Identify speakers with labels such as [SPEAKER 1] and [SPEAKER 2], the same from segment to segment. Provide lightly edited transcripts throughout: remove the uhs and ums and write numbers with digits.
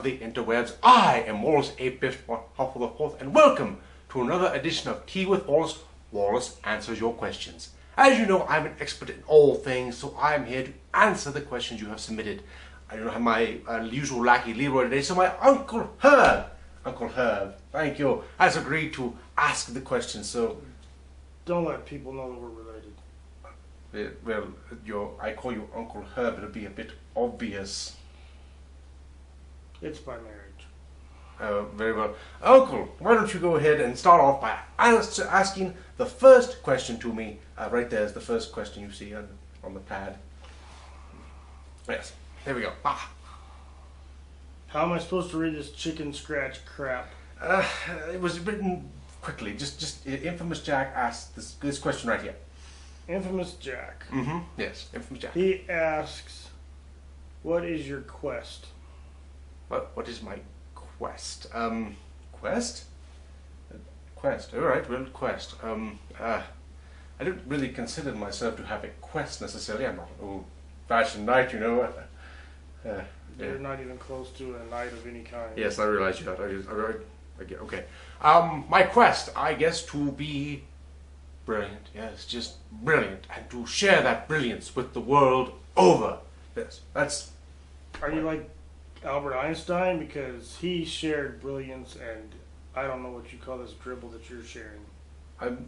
[SPEAKER 1] the interwebs. I am Wallace, a bit half of the fourth, and welcome to another edition of Tea with Wallace. Wallace answers your questions. As you know, I'm an expert in all things, so I am here to answer the questions you have submitted. I don't have my usual lackey Leroy today, so my Uncle Herb, thank you, has agreed to ask the questions. So
[SPEAKER 2] don't let people know that we're related.
[SPEAKER 1] Well, I call you Uncle Herb, it'll be a bit obvious.
[SPEAKER 2] It's by marriage.
[SPEAKER 1] Very well. Uncle, why don't you go ahead and start off by asking the first question to me. Right there's the first question you see on the pad. Yes, there we go.
[SPEAKER 2] How am I supposed to read this chicken scratch crap?
[SPEAKER 1] It was written quickly. Just Infamous Jack asked this question right here.
[SPEAKER 2] Infamous Jack.
[SPEAKER 1] Mm-hmm. Yes, Infamous Jack.
[SPEAKER 2] He asks, what is your quest?
[SPEAKER 1] What is my quest? Quest? Quest. All right, well, quest. I don't really consider myself to have a quest necessarily. I'm not an old-fashioned knight, you know.
[SPEAKER 2] You're not even close to a knight of any kind.
[SPEAKER 1] Yes, I realize that. I get okay. My quest, I guess, to be brilliant. Yes, just brilliant, and to share that brilliance with the world over. Yes, that's.
[SPEAKER 2] Are you like Albert Einstein? Because he shared brilliance, and I don't know what you call this dribble that you're sharing.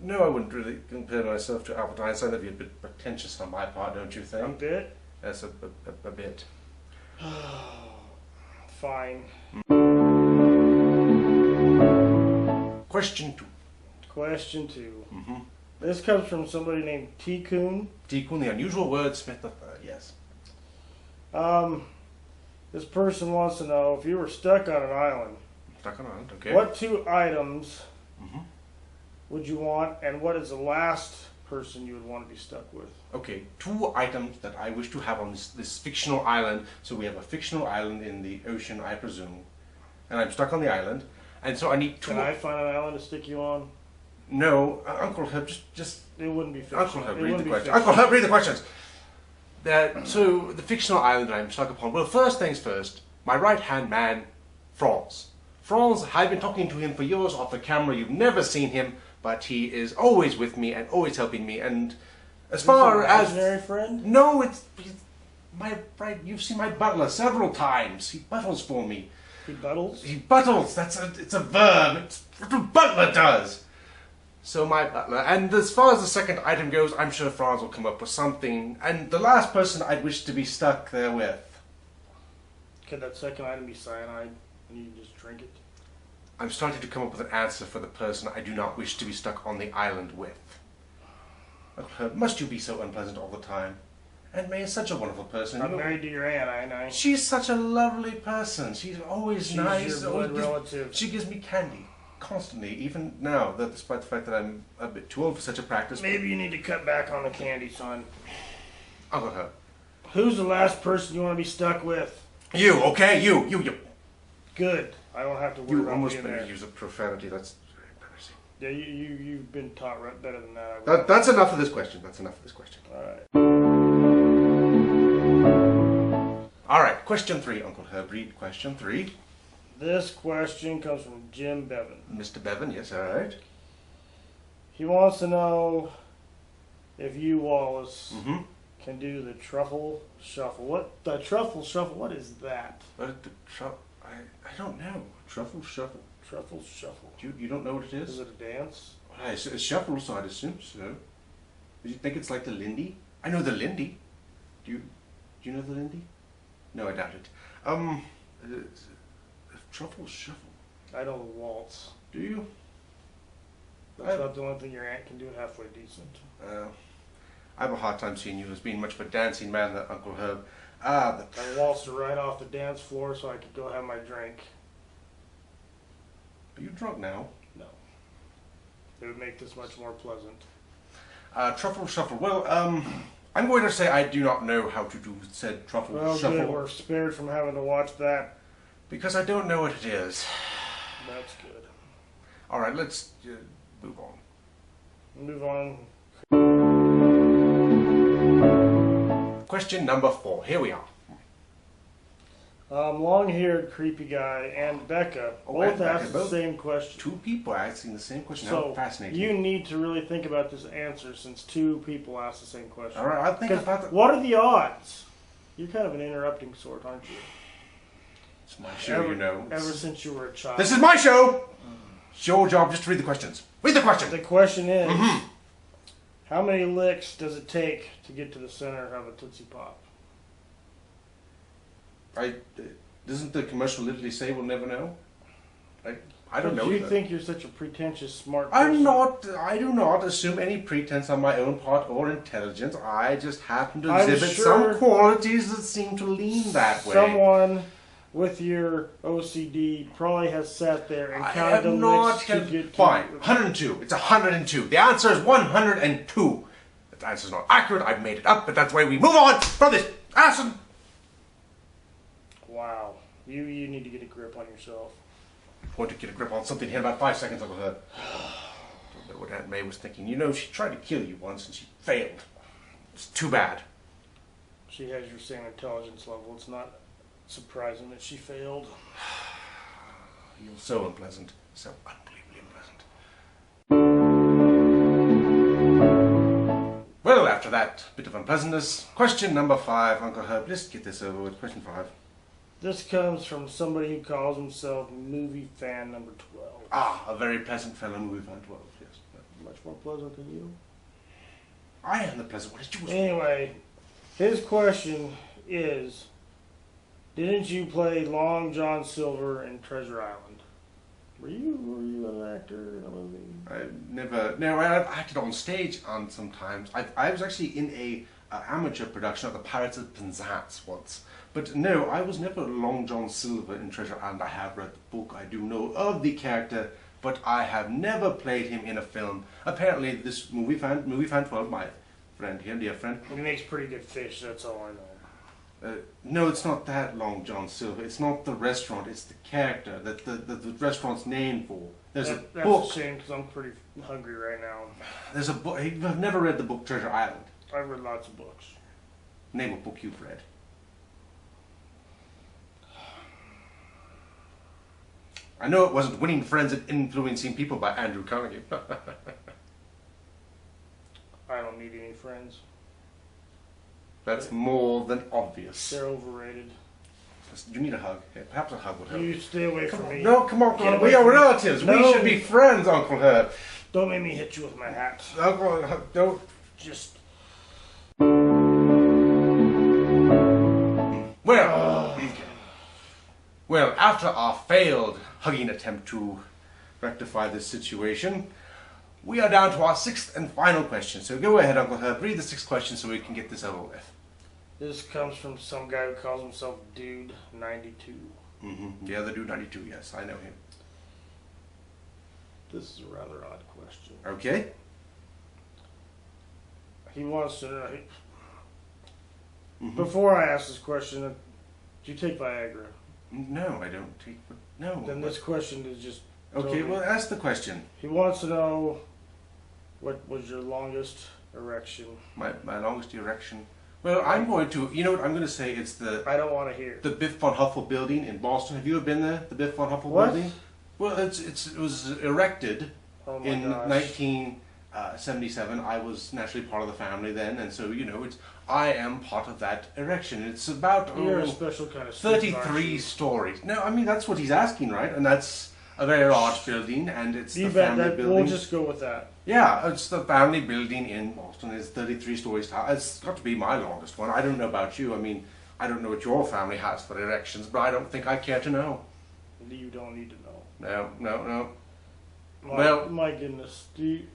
[SPEAKER 1] No, I wouldn't really compare myself to Albert Einstein. That'd be a bit pretentious on my part, don't you think?
[SPEAKER 2] A bit?
[SPEAKER 1] Yes, a bit.
[SPEAKER 2] Fine.
[SPEAKER 1] Question 2.
[SPEAKER 2] Question 2.
[SPEAKER 1] Mm-hmm.
[SPEAKER 2] This comes from somebody named T-Coon.
[SPEAKER 1] T-Coon, the unusual wordsmith of yes.
[SPEAKER 2] This person wants to know if you were stuck on an island.
[SPEAKER 1] Stuck on an island, okay.
[SPEAKER 2] What 2 items would you want, and what is the last person you would want to be stuck with?
[SPEAKER 1] Okay, 2 items that I wish to have on this fictional island. So we have a fictional island in the ocean, I presume, and I'm stuck on the island, and so I need 2.
[SPEAKER 2] Can I find an island to stick you on?
[SPEAKER 1] No, Uncle Herb, just.
[SPEAKER 2] It wouldn't be fictional.
[SPEAKER 1] Uncle Herb, read the questions. Uncle Herb, read the questions. So the fictional island that I'm stuck upon. Well, first things first. My right-hand man, Franz. Franz, I've been talking to him for years off the camera. You've never seen him, but he is always with me and always helping me. And as far as
[SPEAKER 2] imaginary friend?
[SPEAKER 1] No, it's my right. You've seen my butler several times. He buttles for me.
[SPEAKER 2] He buttles?
[SPEAKER 1] He buttles. It's a verb. It's what a butler does. So my butler. And as far as the second item goes, I'm sure Franz will come up with something. And the last person I'd wish to be stuck there with.
[SPEAKER 2] Could that second item be cyanide and you can just drink it?
[SPEAKER 1] I'm starting to come up with an answer for the person I do not wish to be stuck on the island with. Must you be so unpleasant all the time? Aunt May is such a wonderful person.
[SPEAKER 2] I'm married to your aunt, ain't I?
[SPEAKER 1] She's such a lovely person. She's always nice.
[SPEAKER 2] She's your blood relative.
[SPEAKER 1] She gives me candy. Constantly, even now, despite the fact that I'm a bit too old for such a practice.
[SPEAKER 2] Maybe you need to cut back on the candy, son.
[SPEAKER 1] Uncle Herb.
[SPEAKER 2] Who's the last person you want to be stuck with?
[SPEAKER 1] You, okay? You.
[SPEAKER 2] Good. I don't have to worry about
[SPEAKER 1] You almost
[SPEAKER 2] being
[SPEAKER 1] made
[SPEAKER 2] there.
[SPEAKER 1] me use a profanity. That's very embarrassing.
[SPEAKER 2] Yeah, you've been taught better than that.
[SPEAKER 1] That's enough of this question. All right. Question 3, Uncle Herb. Read question 3.
[SPEAKER 2] This question comes from Jim Bevan.
[SPEAKER 1] Mr. Bevan, yes, all right.
[SPEAKER 2] He wants to know if you, Wallace, can do the truffle shuffle. What the truffle shuffle? What is that?
[SPEAKER 1] I don't know. Truffle shuffle.
[SPEAKER 2] Truffle shuffle.
[SPEAKER 1] You don't know what it is?
[SPEAKER 2] Is it a dance?
[SPEAKER 1] It's a shuffle, so I'd assume so. Do you think it's like the Lindy? I know the Lindy. Do you know the Lindy? No, I doubt it. Truffle shuffle.
[SPEAKER 2] I know the waltz.
[SPEAKER 1] Do you?
[SPEAKER 2] That's not the only thing your aunt can do halfway decent.
[SPEAKER 1] I have a hard time seeing you as being much of a dancing man, that Uncle Herb.
[SPEAKER 2] I waltzed her right off the dance floor so I could go have my drink.
[SPEAKER 1] Are you drunk now?
[SPEAKER 2] No. It would make this much more pleasant.
[SPEAKER 1] Truffle shuffle. Well, I'm going to say I do not know how to do said truffle shuffle.
[SPEAKER 2] Good. We're spared from having to watch that.
[SPEAKER 1] Because I don't know what it is.
[SPEAKER 2] That's good.
[SPEAKER 1] All right, let's move on.
[SPEAKER 2] Move on.
[SPEAKER 1] Question number 4. Here we are.
[SPEAKER 2] Long-haired, creepy guy and Becca both asked the same question.
[SPEAKER 1] Two people asking the same question.
[SPEAKER 2] So
[SPEAKER 1] How fascinating.
[SPEAKER 2] You need to really think about this answer since two people asked the same question.
[SPEAKER 1] All right, I'll think about that.
[SPEAKER 2] What are the odds? You're kind of an interrupting sort, aren't you?
[SPEAKER 1] It's my show, you know.
[SPEAKER 2] Ever since you were a child.
[SPEAKER 1] This is my show! It's your job just to read the questions. Read the question!
[SPEAKER 2] The question is, how many licks does it take to get to the center of a Tootsie Pop?
[SPEAKER 1] Doesn't the commercial literally say we'll never know? I don't know.
[SPEAKER 2] Do you think you're such a pretentious, smart person?
[SPEAKER 1] I do not assume any pretense on my own part or intelligence. I just happen to exhibit some qualities that seem to lean that way.
[SPEAKER 2] Someone with your OCD probably has sat there and counted the licks to get to...
[SPEAKER 1] Fine, 102. It's 102. The answer is 102. The answer is not accurate. I've made it up, but that's the way we move on from this. Awesome.
[SPEAKER 2] Wow. You need to get a grip on yourself.
[SPEAKER 1] Going to get a grip on something here in about 5 seconds, Uncle Herb. I don't know what Aunt May was thinking. You know, she tried to kill you once and she failed. It's too bad.
[SPEAKER 2] She has your same intelligence level. It's not surprising that she failed.
[SPEAKER 1] You're so unpleasant. So unbelievably unpleasant. Well, after that bit of unpleasantness, question number 5, Uncle Herb. Let's get this over with. Question 5.
[SPEAKER 2] This comes from somebody who calls himself movie fan number 12.
[SPEAKER 1] Ah, a very pleasant fellow, movie fan 12, yes.
[SPEAKER 2] Much more pleasant than you.
[SPEAKER 1] I am the pleasant one.
[SPEAKER 2] Anyway, his question is, didn't you play Long John Silver in Treasure Island? Were you an actor in a movie?
[SPEAKER 1] I've acted on stage sometimes. I was actually in a amateur production of the Pirates of Penzance once. But no, I was never Long John Silver in Treasure Island. I have read the book, I do know of the character, but I have never played him in a film. Apparently this movie fan 12, my friend here, dear friend.
[SPEAKER 2] He makes pretty good fish, that's all I know.
[SPEAKER 1] No, it's not that Long John Silver. It's not the restaurant, it's the character that the restaurant's named for. That's a book.
[SPEAKER 2] That's a shame because I'm pretty hungry right now.
[SPEAKER 1] There's a book. I've never read the book Treasure Island.
[SPEAKER 2] I've read lots of books.
[SPEAKER 1] Name a book you've read. I know it wasn't Winning Friends and Influencing People by Andrew Carnegie.
[SPEAKER 2] I don't need any friends.
[SPEAKER 1] That's more than obvious.
[SPEAKER 2] They're overrated.
[SPEAKER 1] You need a hug. Yeah, perhaps a hug would help.
[SPEAKER 2] You stay away from me.
[SPEAKER 1] No, come on. We are relatives. No. We should be friends, Uncle Herb.
[SPEAKER 2] Don't make me hit you with my hat.
[SPEAKER 1] Uncle Herb, don't.
[SPEAKER 2] Just...
[SPEAKER 1] Well, after our failed hugging attempt to rectify this situation, we are down to our 6th and final question. So go ahead, Uncle Herb, read the 6th question so we can get this over with.
[SPEAKER 2] This comes from some guy who calls himself Dude92.
[SPEAKER 1] Yeah, the Dude92, yes, I know him.
[SPEAKER 2] This is a rather odd question.
[SPEAKER 1] Okay.
[SPEAKER 2] He wants to know... Before I ask this question, do you take Viagra?
[SPEAKER 1] No, I don't take... No.
[SPEAKER 2] Then this question is just...
[SPEAKER 1] Okay, well, ask the question.
[SPEAKER 2] He wants to know what was your longest erection.
[SPEAKER 1] My longest erection? Well, I'm going to... You know what? I'm going to say it's the...
[SPEAKER 2] I don't want to hear.
[SPEAKER 1] The Biff von Huffel building in Boston. Have you ever been there? The Biff von Huffel building? Well, it was erected in 1977. I was naturally part of the family then, and so, you know, I am part of that erection. It's about
[SPEAKER 2] You're a special kind of
[SPEAKER 1] 33 stories. No, I mean, that's what he's asking, right? And that's a very large building, and it's the family building.
[SPEAKER 2] We'll just go with that.
[SPEAKER 1] Yeah, it's the family building in Boston. It's 33 stories tall. It's got to be my longest one. I don't know about you. I mean, I don't know what your family has for erections, but I don't think I care to know.
[SPEAKER 2] You don't need to know.
[SPEAKER 1] No.
[SPEAKER 2] My goodness. Do you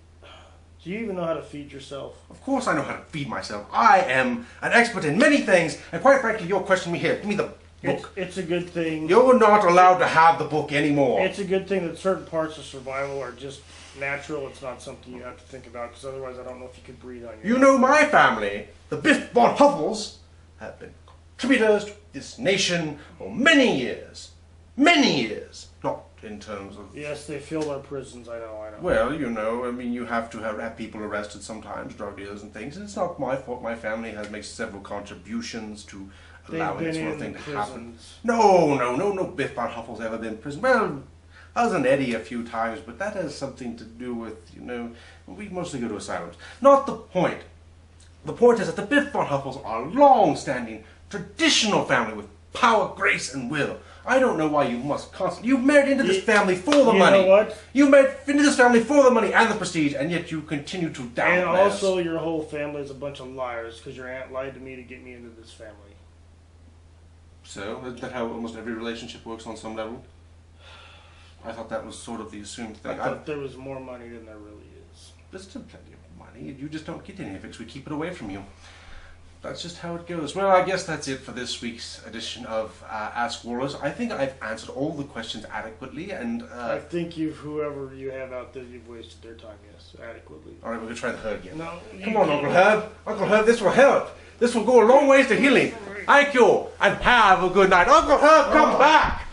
[SPEAKER 2] even know how to feed yourself?
[SPEAKER 1] Of course I know how to feed myself. I am an expert in many things, and quite frankly, you're questioning me here. Give me the book.
[SPEAKER 2] It's a good thing.
[SPEAKER 1] You're not allowed to have the book anymore.
[SPEAKER 2] It's a good thing that certain parts of survival are just natural. It's not something you have to think about, because otherwise I don't know if you could breathe on your own.
[SPEAKER 1] You know my family, the Biff von Huffels, have been contributors to this nation for many years. Many years. Not in terms of...
[SPEAKER 2] Yes, they fill our prisons, I know.
[SPEAKER 1] Well, you know, I mean, you have to have people arrested sometimes, drug dealers and things, and it's not my fault. My family makes several contributions to allowing
[SPEAKER 2] been
[SPEAKER 1] this sort of
[SPEAKER 2] in
[SPEAKER 1] thing to happen.
[SPEAKER 2] prisons.
[SPEAKER 1] No Biff Van Huffle's ever been in prison. Well, I was an Eddie a few times, but that has something to do with, we mostly go to asylums. Not the point. The point is that the Biff Van Huffles are a long-standing, traditional family with power, grace, and will. I don't know why you must constantly... You married into this family for the money.
[SPEAKER 2] You know what?
[SPEAKER 1] You married into this family for the money and the prestige, and yet you continue to downplay
[SPEAKER 2] And
[SPEAKER 1] us.
[SPEAKER 2] also, your whole family is a bunch of liars because your aunt lied to me to get me into this family.
[SPEAKER 1] So, isn't that how almost every relationship works on some level? I thought that was sort of the assumed thing.
[SPEAKER 2] I thought there was more money than there really is.
[SPEAKER 1] There's still plenty of money. You just don't get any of it because we keep it away from you. That's just how it goes. Well, I guess that's it for this week's edition of Ask Wallace. I think I've answered all the questions adequately, and
[SPEAKER 2] I think whoever you have out there, you've wasted their time, yes, adequately.
[SPEAKER 1] all right, we're gonna try the herd again.
[SPEAKER 2] No,
[SPEAKER 1] Come on, Uncle Herb. Uncle Herb, this will help. This will go a long ways to healing. Thank you, and have a good night. Uncle Herb, come back.